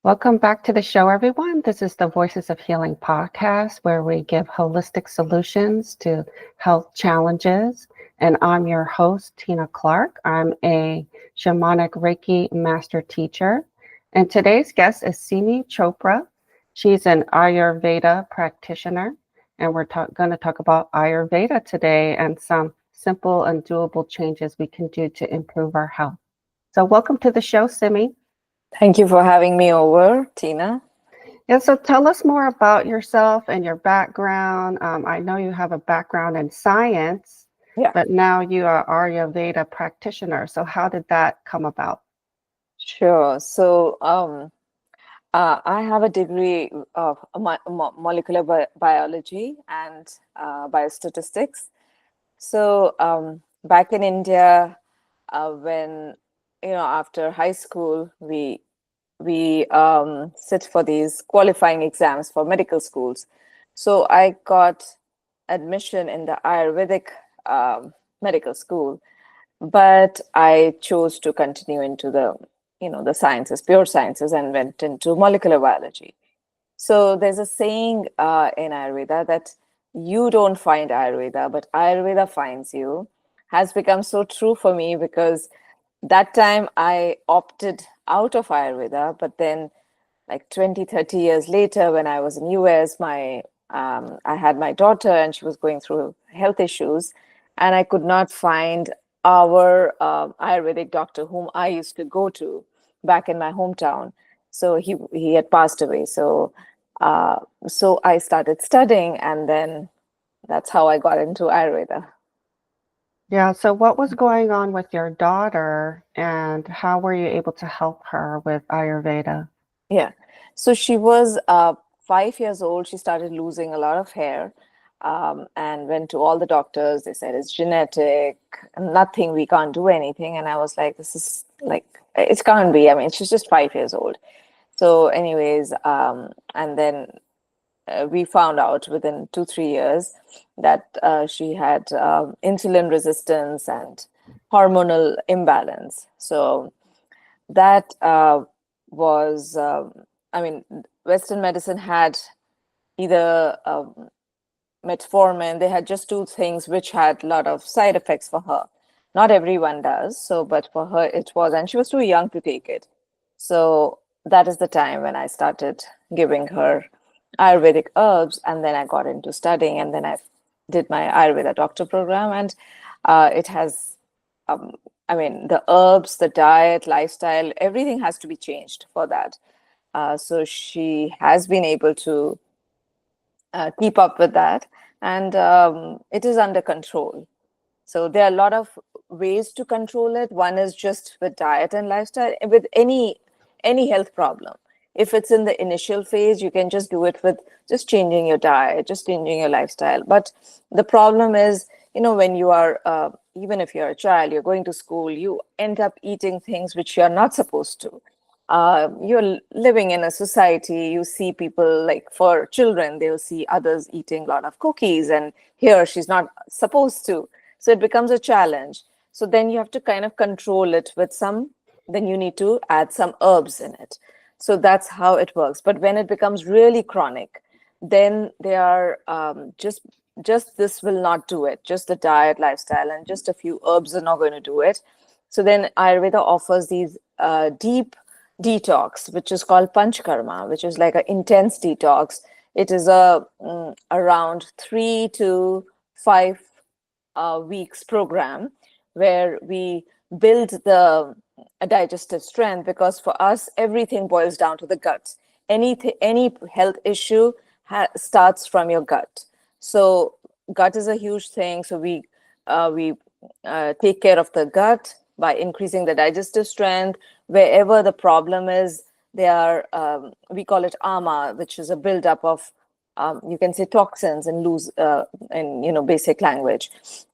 Welcome back to the show, everyone. This is the Voices of Healing podcast, where we give holistic solutions to health challenges. And I'm your host, Tina Clark. I'm a shamanic Reiki master teacher. And today's guest is Simmi Chopra. She's an Ayurveda practitioner. And we're going to talk about Ayurveda today and some simple and doable changes we can do to improve our health. So, welcome to the show, Simmi. Thank you for having me over, Tina. Yeah, so tell us more about yourself and your background. I know you have a background in science, Yeah, but now you are Ayurveda practitioner. So how did that come about? sure. I have a degree of molecular biology and biostatistics. Back in India, when after high school, we sit for these qualifying exams for medical schools. So I got admission in the Ayurvedic medical school, but I chose to continue into the sciences, pure sciences, and went into molecular biology. So there's a saying in Ayurveda that you don't find Ayurveda, but Ayurveda finds you, has become so true for me because that time I opted out of Ayurveda, but then like 20, 30 years later, when I was in US, I had my daughter and she was going through health issues, and I could not find our Ayurvedic doctor whom I used to go to back in my hometown. So he had passed away. So I started studying, and then that's how I got into Ayurveda. Yeah, so what was going on with your daughter and how were you able to help her with Ayurveda? Yeah. So she was 5 years old. She started losing a lot of hair, and went to all the doctors. They said it's genetic, nothing, we can't do anything. And I was like, this is like, it can't be. I mean, she's just 5 years old. So, anyways, and then we found out within 2, 3 years that she had insulin resistance and hormonal imbalance. So that was, I mean, Western medicine had either metformin, they had just two things which had a lot of side effects for her. Not everyone does, so, but for her it was, and she was too young to take it. So that is the time when I started giving her Ayurvedic herbs, and then I got into studying, and then I did my Ayurveda doctor program, and it has, um, I mean, the herbs, the diet, lifestyle, everything has to be changed for that. So she has been able to keep up with that, and it is under control. So there are a lot of ways to control it. One is just with diet and lifestyle. With any health problem, if it's in the initial phase, you can just do it with just changing your diet, just changing your lifestyle. But the problem is, when you are, even if you're a child, you're going to school, you end up eating things which you're not supposed to. You're living in a society, you see people, like for children, they'll see others eating a lot of cookies, and here she's not supposed to. So it becomes a challenge. So then you have to kind of control it with then you need to add some herbs in it. So that's how it works. But when it becomes really chronic, then they are just this will not do it. Just the diet, lifestyle, and just a few herbs are not going to do it. So then Ayurveda offers these deep detox, which is called panchkarma, which is like an intense detox. It is around 3 to 5 weeks program where we build the digestive strength, because for us everything boils down to the gut. Any health issue starts from your gut. So gut is a huge thing. So we take care of the gut by increasing the digestive strength. Wherever the problem is, we call it ama, which is a buildup of you can say toxins and loose in basic language,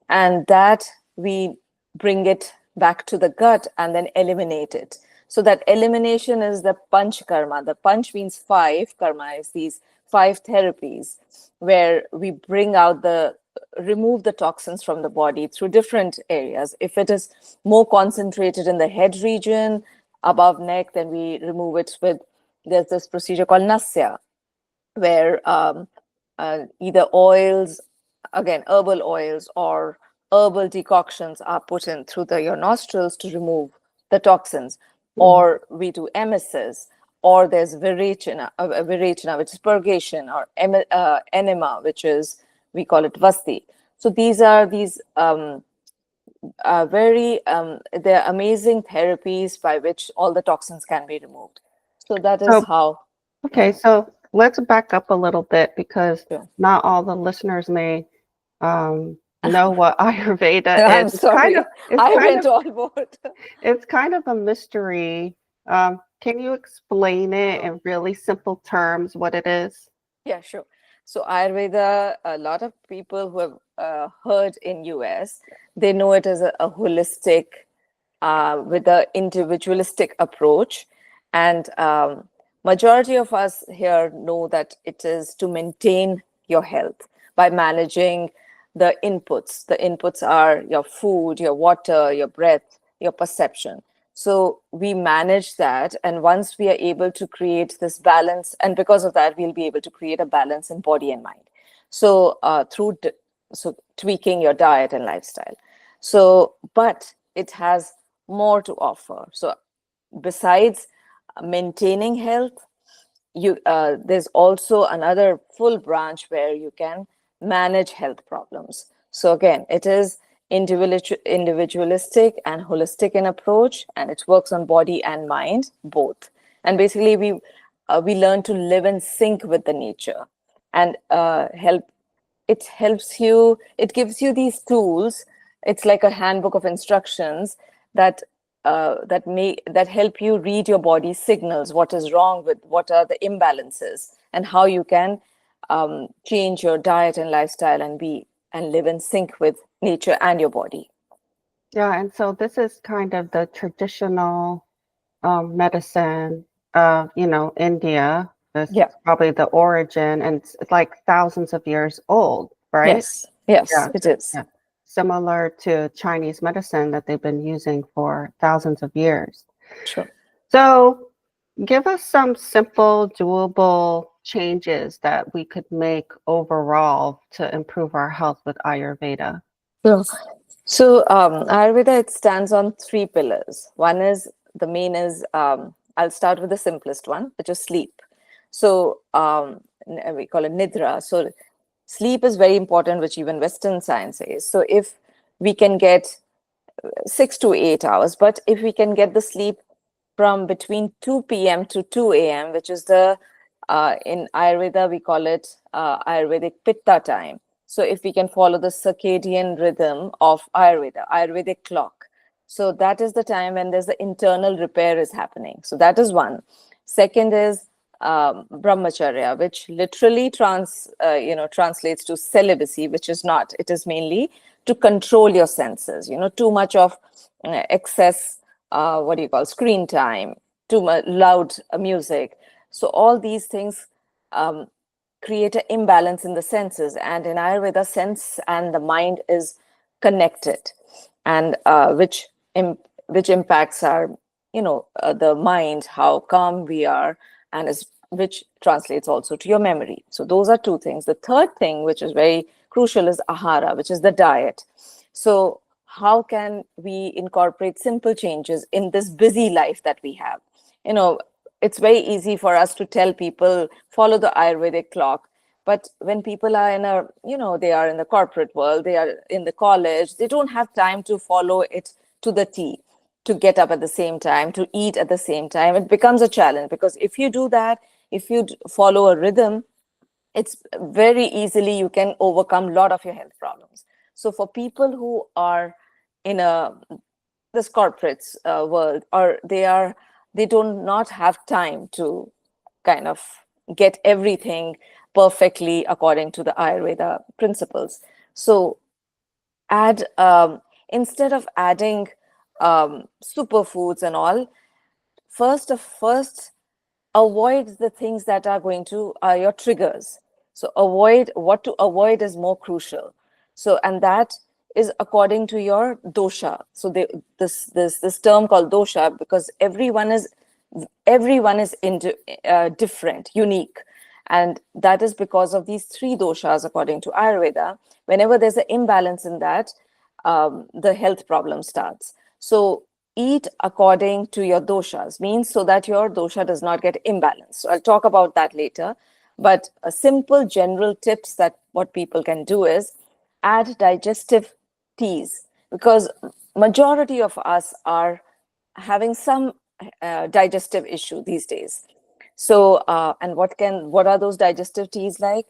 and that we bring it back to the gut and then eliminate it. So that elimination is the panch karma. The panch means five, karma is these 5 therapies where we remove the toxins from the body through different areas. If it is more concentrated in the head region above neck, then we remove it with there's this procedure called nasya, where either oils, again, herbal oils or herbal decoctions are put in through your nostrils to remove the toxins, Mhm. or we do emesis, or there's virechana, which is purgation, or enema, which is, we call it vasti. So these are they're amazing therapies by which all the toxins can be removed. So that is So, how. okay, so let's back up a little bit because Yeah. not all the listeners may know what Ayurveda is. I'm sorry, I went all board. It's kind of a mystery. Can you explain it in really simple terms what it is? Yeah, sure. So Ayurveda, a lot of people who have heard in US, they know it as a holistic, with a individualistic approach, and majority of us here know that it is to maintain your health by managing the inputs. The inputs are your food, your water, your breath, your perception. So we manage that, and once we are able to create this balance, and because of that, we'll be able to create a balance in body and mind. So so tweaking your diet and lifestyle. So, but it has more to offer. So besides maintaining health, there's also another full branch where you can manage health problems. So again, it is individualistic and holistic in approach, and it works on body and mind both. And basically, we learn to live in sync with the nature, and it gives you these tools. It's like a handbook of instructions that that help you read your body's signals, what is wrong, with what are the imbalances, and how you can change your diet and lifestyle and live in sync with nature and your body. Yeah, and so this is kind of the traditional medicine of, India. That's Yeah. probably the origin, and it's like thousands of years old, right? Yes. Yes, Yeah, it is. yeah. Similar to Chinese medicine that they've been using for thousands of years. Sure. So, give us some simple, doable changes that we could make overall to improve our health with Ayurveda. So, Ayurveda, it stands on three pillars. One is, the main is, I'll start with the simplest one, which is sleep. So we call it nidra. So sleep is very important, which even Western science says. So if we can get 6 to 8 hours, but if we can get the sleep from between 2 p.m. to 2 a.m., which is in Ayurveda, we call it Ayurvedic Pitta time. So if we can follow the circadian rhythm of Ayurvedic clock. So that is the time when there's the internal repair is happening. So that is one. Second is brahmacharya, which literally translates to celibacy, which is not. It is mainly to control your senses. Too much of excess, what do you call, screen time, too much loud music. So all these things create an imbalance in the senses, and in Ayurveda, sense and the mind is connected, and which impacts our the mind, how calm we are, and which translates also to your memory. So those are two things. The third thing, which is very crucial, is ahara, which is the diet. So how can we incorporate simple changes in this busy life that we have? It's very easy for us to tell people follow the Ayurvedic clock, but when people are they are in the corporate world, they are in the college, they don't have time to follow it to the T, to get up at the same time, to eat at the same time. It becomes a challenge, because if you do that, if you follow a rhythm, it's very easily you can overcome a lot of your health problems. So for people who are in this corporates world, or they do not have time to kind of get everything perfectly according to the Ayurveda principles. So add instead of adding superfoods and all, first avoid the things that are going to your triggers. So what to avoid is more crucial. So, and that is according to your dosha. So this term called dosha, because everyone is everyone is different, unique. And that is because of these three doshas, according to Ayurveda. Whenever there's an imbalance in that, the health problem starts. So eat according to your doshas, means so that your dosha does not get imbalanced. So I'll talk about that later. But a simple general tips that what people can do is add digestive teas, because majority of us are having some digestive issue these days. So and what are those digestive teas like?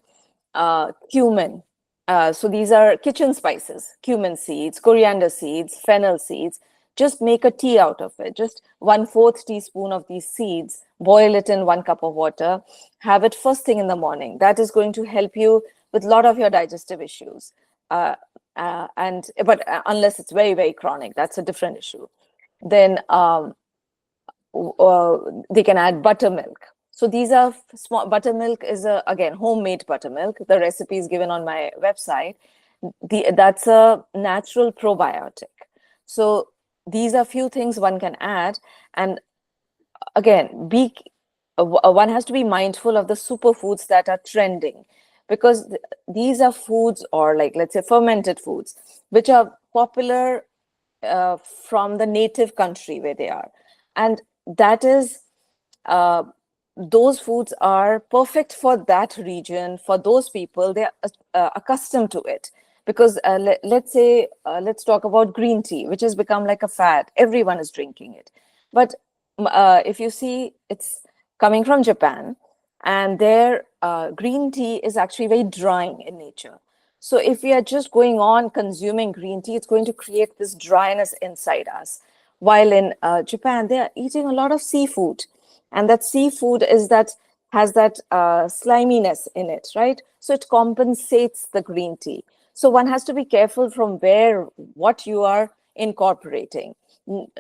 Cumin. So these are kitchen spices: cumin seeds, coriander seeds, fennel seeds. Just make a tea out of it. Just 1/4 teaspoon of these seeds, boil it in 1 cup of water, have it first thing in the morning. That is going to help you with a lot of your digestive issues. But unless it's very, very chronic, that's a different issue. Then they can add buttermilk. So these are small. Buttermilk is again homemade buttermilk. The recipe is given on my website. That's a natural probiotic. So these are few things one can add. And again, one has to be mindful of the superfoods that are trending, because these are foods, or like, let's say, fermented foods, which are popular from the native country where they are. And that is those foods are perfect for that region, for those people. They're accustomed to it. Because let's talk about green tea, which has become like a fad. Everyone is drinking it. But if you see, it's coming from Japan, and their green tea is actually very drying in nature. So if we are just going on consuming green tea, it's going to create this dryness inside us. While in Japan, they are eating a lot of seafood, and that seafood has that sliminess in it, right? So it compensates the green tea. So one has to be careful from what you are incorporating,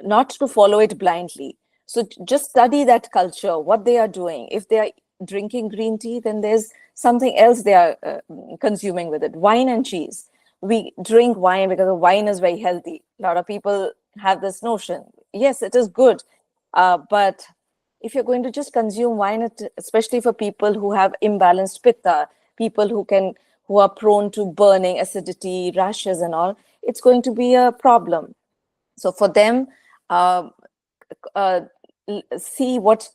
not to follow it blindly. So just study that culture, what they are doing. If they are drinking green tea, then there's something else they are consuming with it. Wine and cheese. We drink wine because wine is very healthy. A lot of people have this notion. Yes, it is good. But if you're going to just consume wine, especially for people who have imbalanced pitta, people who are prone to burning, acidity, rashes and all, it's going to be a problem. So for them, see what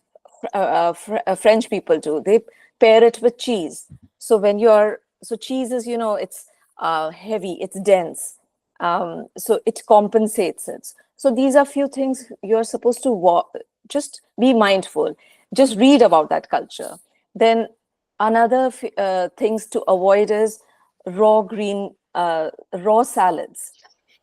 French people do. They pair it with cheese. So cheese is, it's heavy, it's dense. So it compensates it. So these are few things you're supposed to just be mindful. Just read about that culture. Then another things to avoid is raw salads.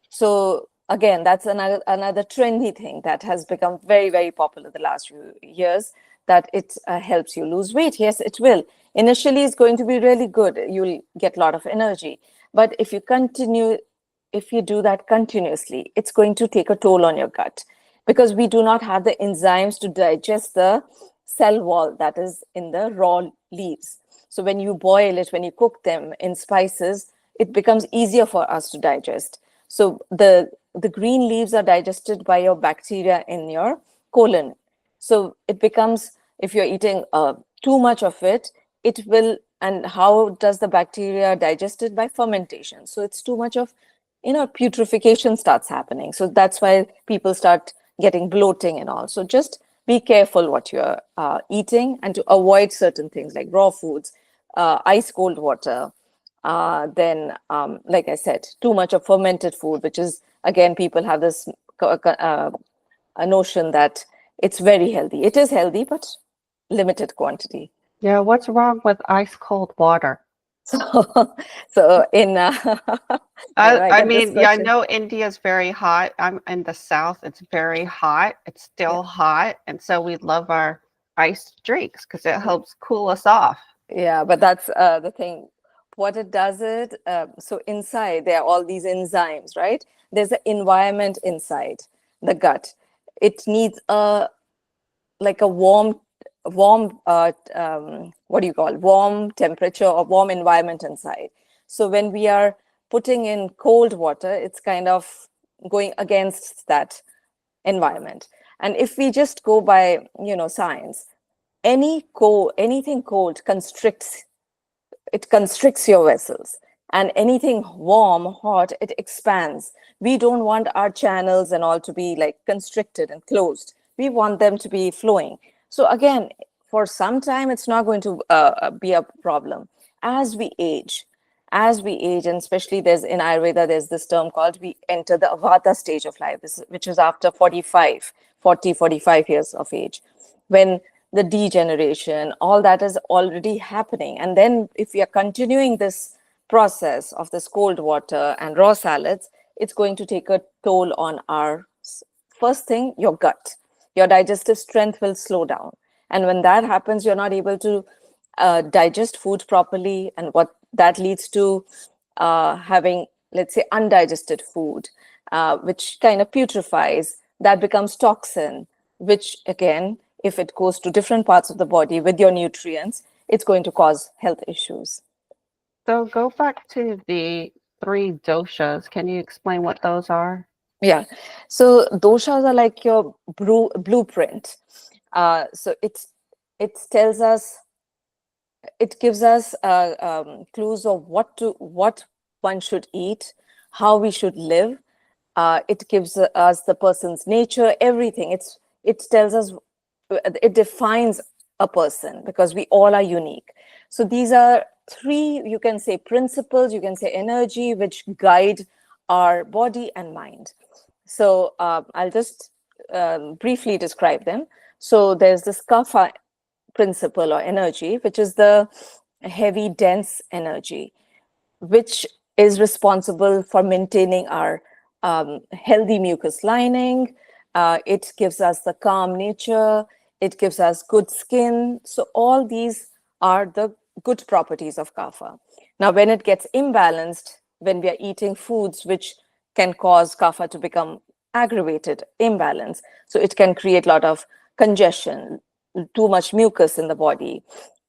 So again, that's another trendy thing that has become very, very popular the last few years, that it helps you lose weight. Yes, it will. Initially, it's going to be really good. You'll get a lot of energy. But if you do that continuously, it's going to take a toll on your gut, because we do not have the enzymes to digest the cell wall that is in the raw leaves. So when you boil it, when you cook them in spices, it becomes easier for us to digest. So the green leaves are digested by your bacteria in your colon. So it becomes, if you're eating too much of it, it will. And how does the bacteria digest it? By fermentation. So it's too much of, putrefaction starts happening. So that's why people start getting bloating and all. So just be careful what you're eating, and to avoid certain things like raw foods, ice cold water. Then, like I said, too much of fermented food, which is, again, people have this a notion that it's very healthy. It is healthy, but limited quantity. Yeah, what's wrong with ice cold water? So in I mean, yeah, I know India's very hot. I'm in the South. It's very hot. It's still hot. And so we love our iced drinks because it helps cool us off. Yeah, but that's the thing. What it does so inside there are all these enzymes, right? There's an environment inside the gut. It needs a warm warm temperature or warm environment inside. So when we are putting in cold water, it's kind of going against that environment. And if we just go by, science, anything cold constricts your vessels, and anything warm, hot, it expands. We don't want our channels and all to be like constricted and closed. We want them to be flowing. So again, for some time, it's not going to be a problem. As we age, and especially in Ayurveda, there's this term called we enter the Vata stage of life, which is after 45 years of age, when the degeneration, all that is already happening. And then if we are continuing this process of this cold water and raw salads, it's going to take a toll on first thing, your gut. Your digestive strength will slow down. And when that happens, you're not able to digest food properly. And what that leads to having, let's say, undigested food, which kind of putrefies, that becomes toxin, which again, if it goes to different parts of the body with your nutrients, it's going to cause health issues. So go back to the 3 doshas. Can you explain what those are? Yeah. So doshas are like your blueprint. So it tells us, it gives us clues of what one should eat, how we should live. It gives us the person's nature, everything. It tells us, it defines a person, because we all are unique. So these are 3, you can say, principles, you can say energy, which guide our body and mind. So I'll just briefly describe them. So there's this kapha principle or energy, which is the heavy, dense energy, which is responsible for maintaining our healthy mucus lining. It gives us the calm nature. It gives us good skin. So all these are the good properties of kapha. Now, when it gets imbalanced, when we are eating foods which can cause kapha to become aggravated, imbalance, so it can create a lot of congestion, too much mucus in the body,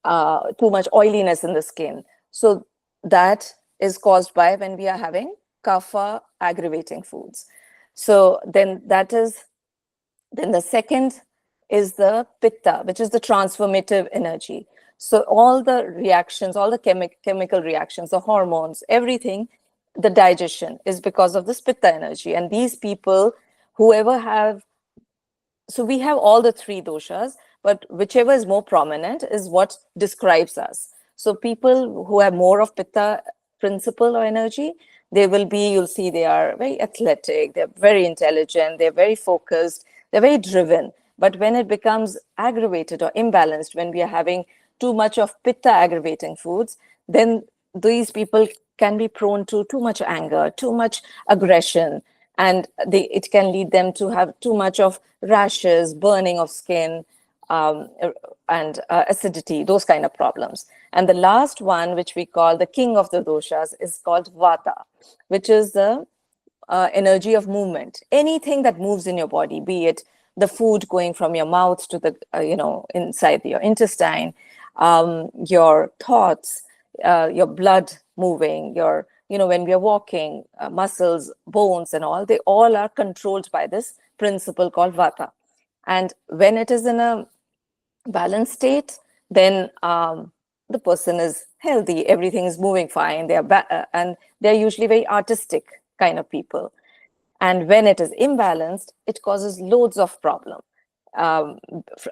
too much oiliness in the skin. So that is caused by when we are having kapha aggravating foods. So then the second is the pitta, which is the transformative energy. So all the reactions, all the chemical reactions, the hormones, everything, the digestion is because of this pitta energy. And these people, so we have all the 3 doshas, but whichever is more prominent is what describes us. So people who have more of pitta principle or energy, you'll see they are very athletic, they're very intelligent, they're very focused, they're very driven. But when it becomes aggravated or imbalanced, when we are having too much of pitta aggravating foods, then these people can be prone to too much anger, too much aggression, and it can lead them to have too much of rashes, burning of skin, and acidity, those kind of problems. And the last one, which we call the king of the doshas, is called vata, which is the energy of movement. Anything that moves in your body, be it the food going from your mouth to the inside your intestine, your thoughts, your blood moving, when we are walking, muscles, bones and all, they all are controlled by this principle called vata. And when it is in a balanced state, then the person is healthy, everything is moving fine, and they're usually very artistic kind of people. And when it is imbalanced, it causes loads of problems,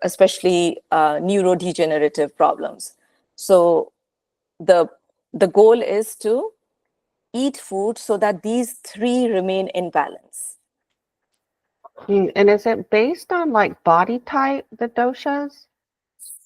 especially neurodegenerative problems. So the goal is to eat food so that these 3 remain in balance. And is it based on like body type, the doshas?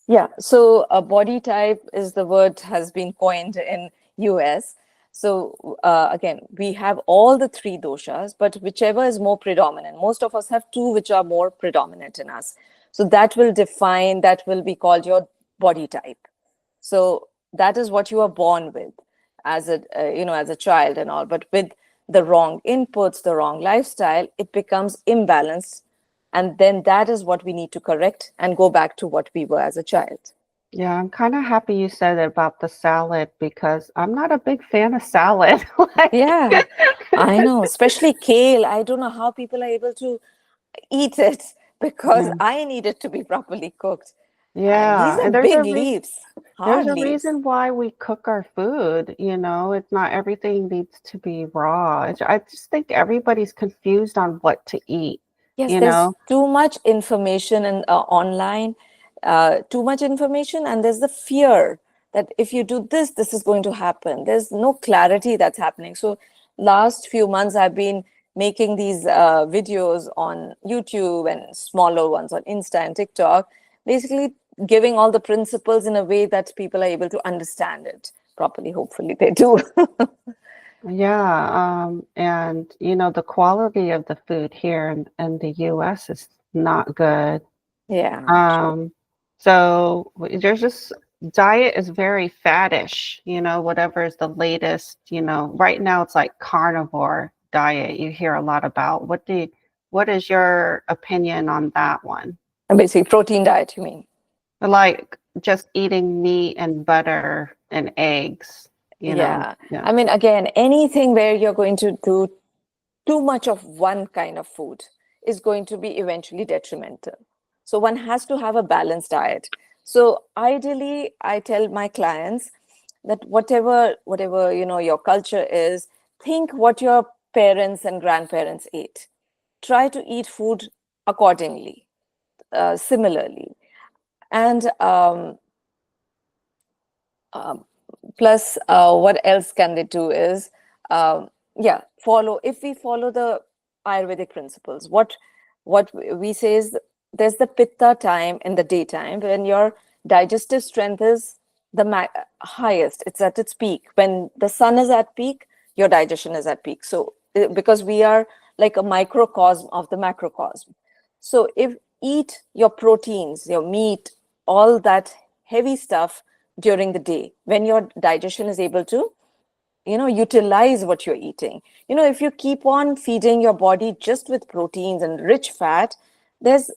Yeah, so a body type is the word has been coined in US. So again, we have all the 3 doshas, but whichever is more predominant. Most of us have 2 which are more predominant in us. So that will be called your body type. So that is what you are born with as a child and all. But with the wrong inputs, the wrong lifestyle, it becomes imbalanced. And then that is what we need to correct and go back to what we were as a child. Yeah, I'm kind of happy you said about the salad, because I'm not a big fan of salad. Yeah, I know, especially kale. I don't know how people are able to eat it. because Yeah. I need it to be properly cooked. And these Yeah. are And big leaves, there's hard a leaves. reason why we cook our food, you know, it's not everything needs to be raw. I just think everybody's confused on what to eat, Yes, you there's know. too much information and online, too much information, and there's the fear that if you do this, this is going to happen. There's no clarity that's happening. So, last few months, I've been making these videos on YouTube and smaller ones on Insta and TikTok, basically giving all the principles in a way that people are able to understand it properly. Hopefully, they do. Yeah, and you know, the quality of the food here in the US is not good. Yeah, true. Um, so there's just diet is very faddish, you know, whatever is the latest, you know, right now it's like carnivore diet you hear a lot about. What is your opinion on that one? And basically, protein diet, you mean? Like just eating meat and butter and eggs, you know. Yeah. Yeah. I mean, again, anything where you're going to do too much of one kind of food is going to be eventually detrimental. So one has to have a balanced diet. So ideally, I tell my clients that whatever your culture is, think what your parents and grandparents ate. Try to eat food accordingly, similarly, and um, plus what else can they do is yeah, follow, if we follow the Ayurvedic principles, what we say is there's the pitta time in the daytime when your digestive strength is the highest, it's at its peak. When the sun is at peak, your digestion is at peak. So because we are like a microcosm of the macrocosm, so if eat your proteins, your meat, all that heavy stuff during the day when your digestion is able to utilize what you're eating. If you keep on feeding your body just with proteins and rich fat, there's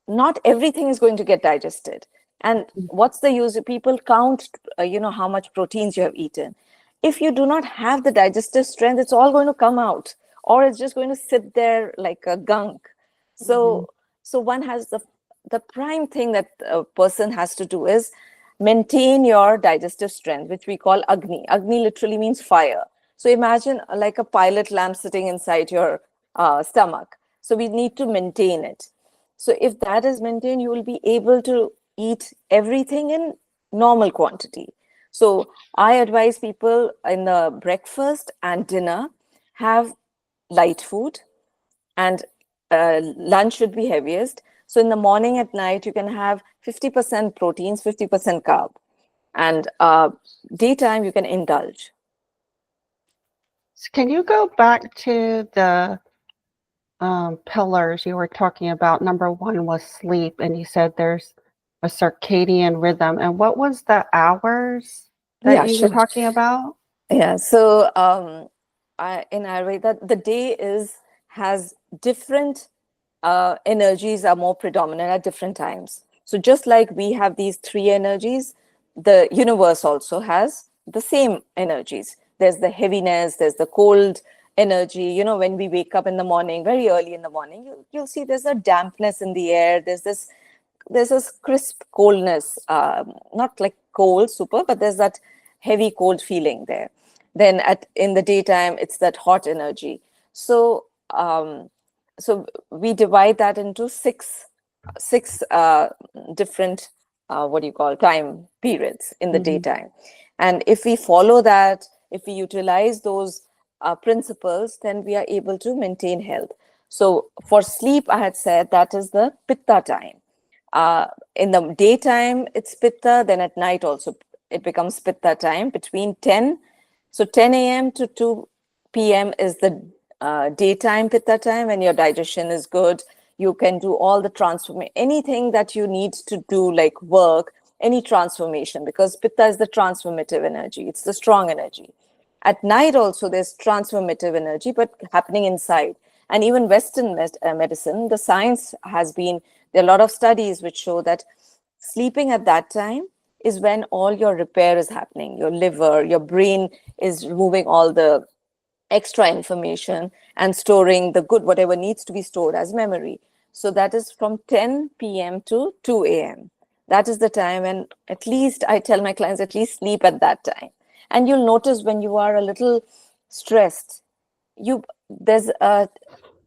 not everything is going to get digested. And what's the use? People count how much proteins you have eaten. If you do not have the digestive strength, it's all going to come out, or it's just going to sit there like a gunk. Mhm. So so one has the prime thing that a person has to do is maintain your digestive strength, which we call agni. Agni literally means fire. So imagine like a pilot lamp sitting inside your stomach. So we need to maintain it. So if that is maintained, you will be able to eat everything in normal quantity. So I advise people in the breakfast and dinner have light food, and lunch should be heaviest. So in the morning, at night, you can have 50% proteins, 50% carb, and daytime you can indulge. So can you go back to the pillars you were talking about? Number one was sleep, and you said there's a circadian rhythm. And what was the hours that Yeah, you were sure. talking about? Yeah, so in Ayurveda, the day has different energies are more predominant at different times. So just like we have these three energies, the universe also has the same energies. There's the heaviness, there's the cold energy. When we wake up in the morning, very early in the morning, you'll see there's a dampness in the air. There's this crisp coldness, not like cold super, but there's that heavy cold feeling there. Then in the daytime, it's that hot energy. So we divide that into six different what do you call time periods in the Mhm. daytime. And if we follow that, if we utilize those principles, then we are able to maintain health. So for sleep, I had said that is the pitta time. In the daytime, it's pitta, then at night also it becomes pitta time between 10. So 10 a.m. to 2 p.m. is the daytime pitta time when your digestion is good. You can do all the transformation, anything that you need to do, like work, any transformation, because pitta is the transformative energy. It's the strong energy. At night also, there's transformative energy, but happening inside. And even Western medicine, the science has been, there are a lot of studies which show that sleeping at that time is when all your repair is happening. Your liver, your brain is removing all the extra information and storing the good, whatever needs to be stored as memory. So that is from 10 p.m. to 2 a.m. That is the time, and at least I tell my clients at least sleep at that time. And you'll notice when you are a little stressed, there's a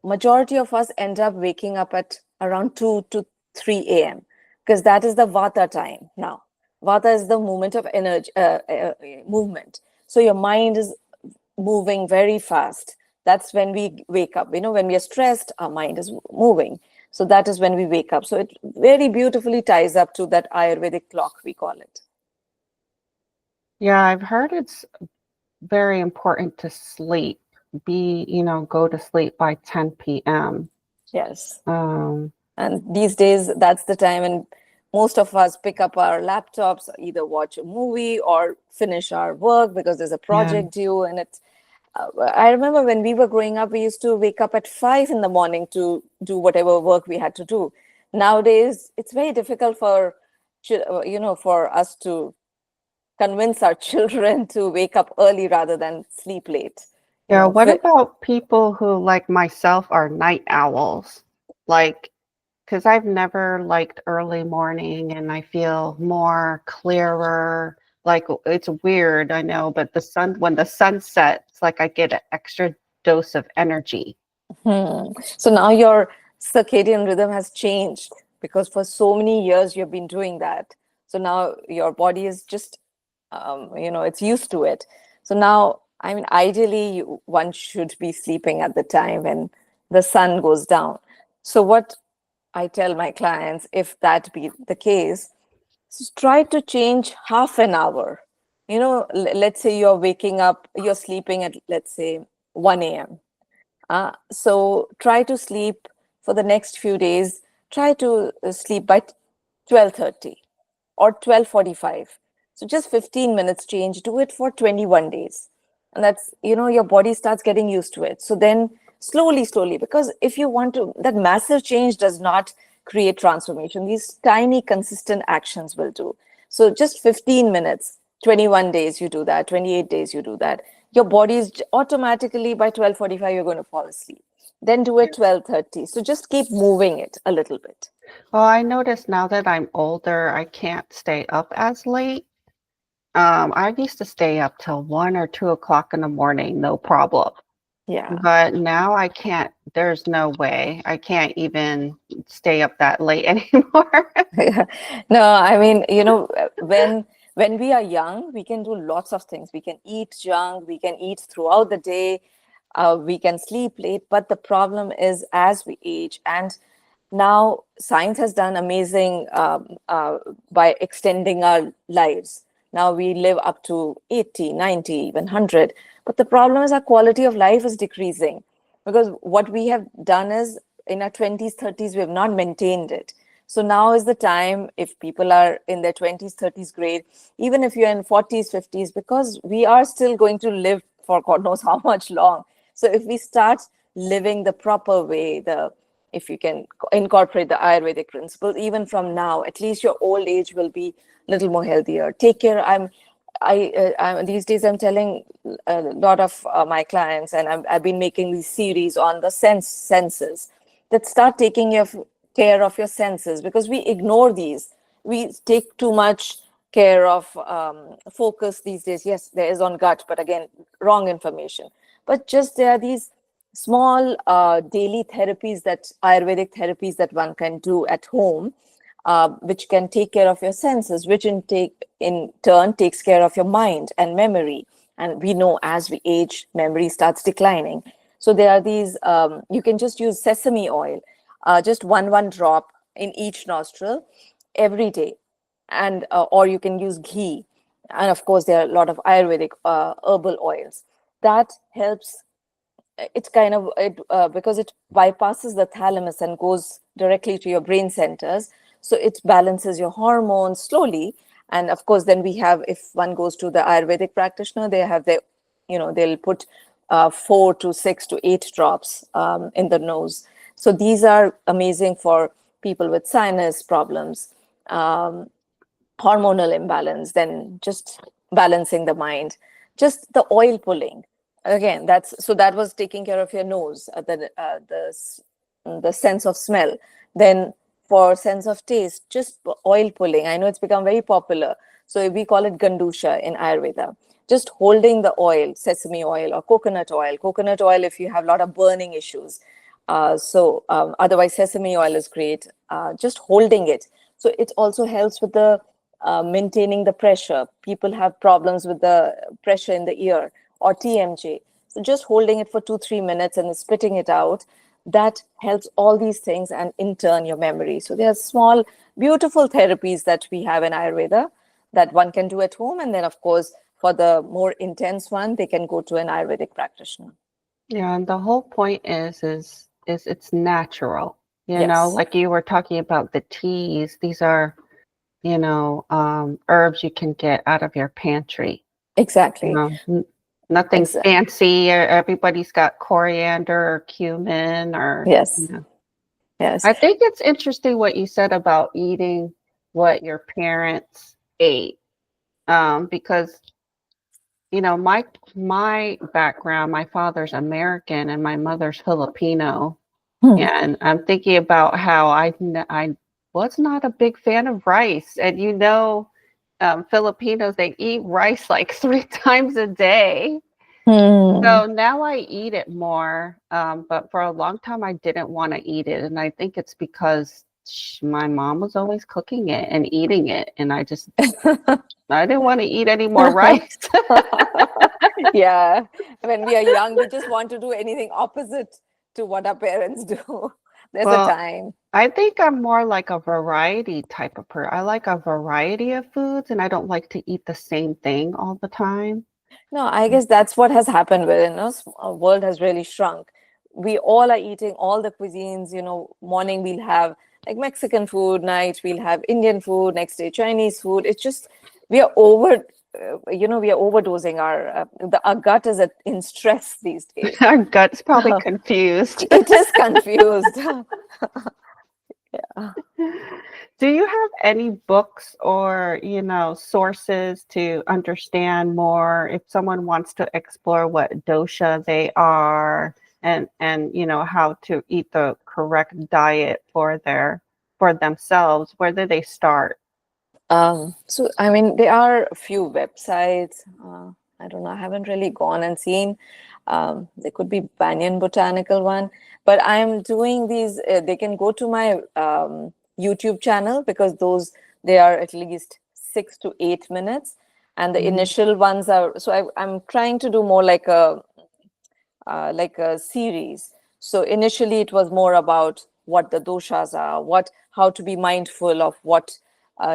majority of us end up waking up at around 2 to 3 a.m. because that is the vata time now. Vata is the movement of energy, movement. So your mind is moving very fast. That's when we wake up. When we are stressed, our mind is moving. So that is when we wake up. So it very beautifully ties up to that Ayurvedic clock, we call it. Yeah, I've heard it's very important to sleep. Go to sleep by 10 p.m. Yes. Um, And these days, that's the time when most of us pick up our laptops, either watch a movie or finish our work because there's a yeah. project due. And I remember when we were growing up, we used to wake up at 5 in the morning to do whatever work we had to do. Nowadays, it's very difficult for us to convince our children to wake up early rather than sleep late. Yeah, what about people who, like myself, are night owls? Like, because I've never liked early morning and I feel more clearer. Like, it's weird, I know, but when the sun sets, like I get an extra dose of energy. So now your circadian rhythm has changed because for so many years you've been doing that. So now your body is just, it's used to it. So now, I mean, ideally, one should be sleeping at the time when the sun goes down. So what I tell my clients, if that be the case, try to change half an hour. Let's say you're sleeping at, let's say, 1 a.m. So try to sleep for the next few days. Try to sleep by 12:30 or 12:45. So just 15 minutes change. Do it for 21 days. And that's, your body starts getting used to it. So then slowly, slowly, because if you want to, that massive change does not create transformation. These tiny, consistent actions will do. So just 15 minutes, 21 days, you do that, 28 days, you do that. Your body is automatically by 12:45, you're going to fall asleep. Then do it 12:30. So just keep moving it a little bit. Well, I notice now that I'm older, I can't stay up as late. I used to stay up till 1 or 2 o'clock in the morning, no problem. Yeah. But now I can't, there's no way. I can't even stay up that late anymore. No, I mean, when we are young, we can do lots of things. We can eat junk, we can eat throughout the day, we can sleep late. But the problem is as we age, and now science has done amazing by extending our lives. Now we live up to 80, 90, even 100. But the problem is our quality of life is decreasing because what we have done is in our 20s, 30s, we have not maintained it. So now is the time, if people are in their 20s, 30s grade, even if you're in 40s, 50s, because we are still going to live for God knows how much long. So if we start living the proper way, if you can incorporate the Ayurvedic principles, even from now, at least your old age will be a little more healthier. Take care. These days I'm telling a lot of my clients, and I've been making these series on the senses, that start taking care of your senses, because we ignore these. We take too much care of focus these days. Yes, there is on gut, but again, wrong information. But just there are these small daily therapies, that Ayurvedic therapies that one can do at home, which can take care of your senses, which in turn takes care of your mind and memory. And we know as we age, memory starts declining. So there are these, you can just use sesame oil, just one drop in each nostril every day. And or you can use ghee. And of course, there are a lot of Ayurvedic herbal oils. That helps. It's kind of because it bypasses the thalamus and goes directly to your brain centers, so it balances your hormones slowly. And of course, then we have, if one goes to the Ayurvedic practitioner, they have their, they'll put 4 to 6 to 8 drops in the nose. So these are amazing for people with sinus problems, hormonal imbalance, then just balancing the mind, just the oil pulling. Again, that was taking care of your nose, the the sense of smell. Then for sense of taste, just oil pulling. I know it's become very popular. So we call it gandusha in Ayurveda. Just holding the oil, sesame oil or coconut oil. Coconut oil if you have a lot of burning issues. Otherwise, sesame oil is great. Just holding it. So it also helps with the maintaining the pressure. People have problems with the pressure in the ear or TMJ. So just holding it for 2-3 minutes and spitting it out, that helps all these things and in turn your memory. So there are small, beautiful therapies that we have in Ayurveda that one can do at home. And then, of course, for the more intense one, they can go to an Ayurvedic practitioner. Yeah, and the whole point is it's natural. Yes, Like you were talking about the teas, these are, herbs you can get out of your pantry. exactly. Nothing Exactly. fancy. Everybody's got coriander or cumin Yes, yes. I think it's interesting what you said about eating what your parents ate. Because my background, my father's American and my mother's Filipino, Hmm. and I'm thinking about how I was not a big fan of rice, and Filipinos, they eat rice like 3 times a day. Hmm. So now I eat it more, but for a long time I didn't want to eat it, and I think it's because my mom was always cooking it and eating it, and I didn't want to eat any more rice. Yeah, when we are young, we just want to do anything opposite to what our parents do. There's a Well, time. I think I'm more like a variety type of person. I like a variety of foods, and I don't like to eat the same thing all the time. No, I guess that's what has happened within us. Our world has really shrunk. We all are eating all the cuisines. Morning we'll have like Mexican food, night we'll have Indian food, next day Chinese food. It's just we are we are overdosing. Our gut is in stress these days. Our gut's probably confused. It is confused. Yeah. Do you have any books or, sources to understand more if someone wants to explore what dosha they are and how to eat the correct diet for themselves? Where do they start? So, I mean, there are a few websites. I don't know. I haven't really gone and seen. There could be Banyan Botanical one, but I'm doing these. They can go to my YouTube channel because they are at least 6 to 8 minutes, and the Mhm. initial ones are. So I'm trying to do more like a series. So initially it was more about what the doshas are, how to be mindful of what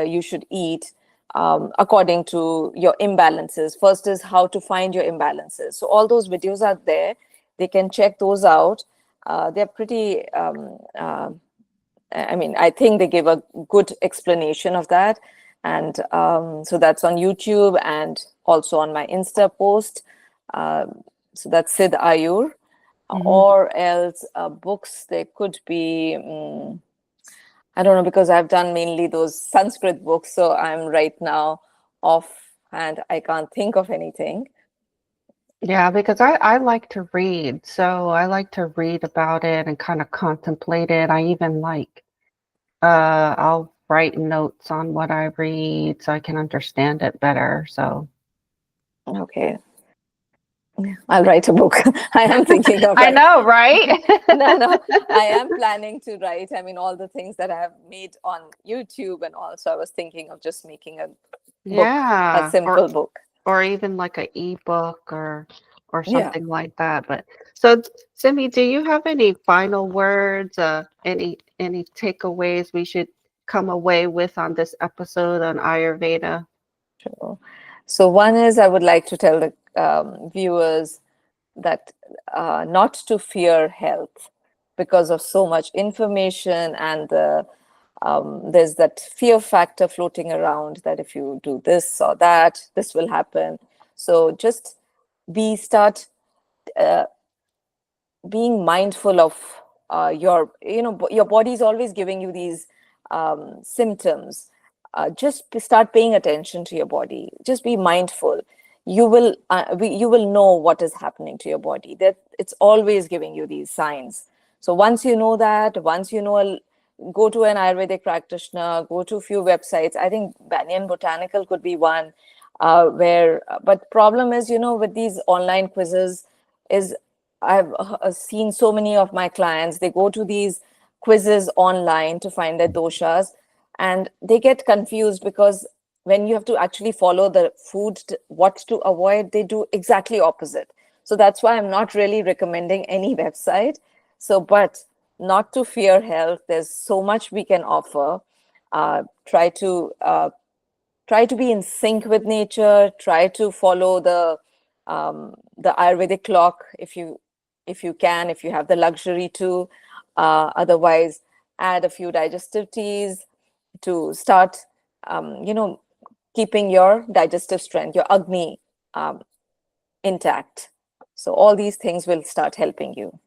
you should eat according to your imbalances. First is how to find your imbalances. So all those videos are there. They can check those out. They're pretty. I mean, I think they give a good explanation of that, and so that's on YouTube and also on my Insta post. So that's Sid Ayur, Mhm. or else books. There could be, I don't know, because I've done mainly those Sanskrit books, so I'm right now off and I can't think of anything. Yeah, because I like to read. So I like to read about it and kind of contemplate it. I even I'll write notes on what I read so I can understand it better. So Okay, I'll write a book. I am thinking of I writing. know, right? No, no, I am planning to write. I mean, all the things that I have made on YouTube, and also I was thinking of just making a book, a Yeah, simple book. or even like a ebook or Yeah. something like that. But so, Simi, do you have any final words? Any takeaways we should come away with on this episode on Ayurveda? Sure. So one is I would like to tell the viewers that not to fear health because of so much information and there's that fear factor floating around that if you do this or that, this will happen. So just start being mindful of your body is always giving you these symptoms. Just start paying attention to your body. Just be mindful. You will know what is happening to your body, that it's always giving you these signs. So once you know that, go to an Ayurvedic practitioner, go to a few websites. I think Banyan Botanical could be one, but problem is, with these online quizzes is I've seen so many of my clients, they go to these quizzes online to find their doshas, and they get confused because when you have to actually follow the food, what to avoid, they do exactly opposite. So that's why I'm not really recommending any website. So, but not to fear health. There's so much we can offer. Try to be in sync with nature. Try to follow the Ayurvedic clock if you can, if you have the luxury to. Otherwise, add a few digestive teas to start, keeping your digestive strength, your Agni, intact. So all these things will start helping you.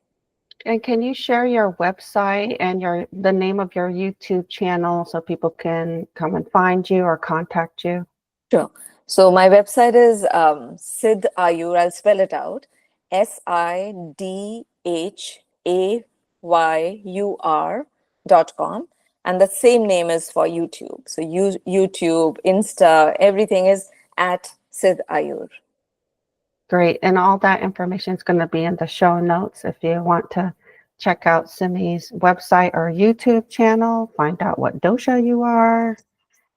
And can you share your website and the name of your YouTube channel so people can come and find you or contact you? Sure. So my website is Siddh Ayur. I'll spell it out. SIDHAYUR.com. And the same name is for YouTube. So YouTube, Insta, everything is at Siddh Ayur. Great. And all that information is going to be in the show notes if you want to check out Simmi's website or YouTube channel, find out what dosha you are,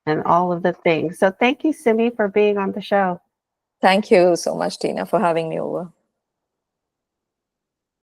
and all of the things. So thank you, Simmi, for being on the show. Thank you so much, Tina, for having me over.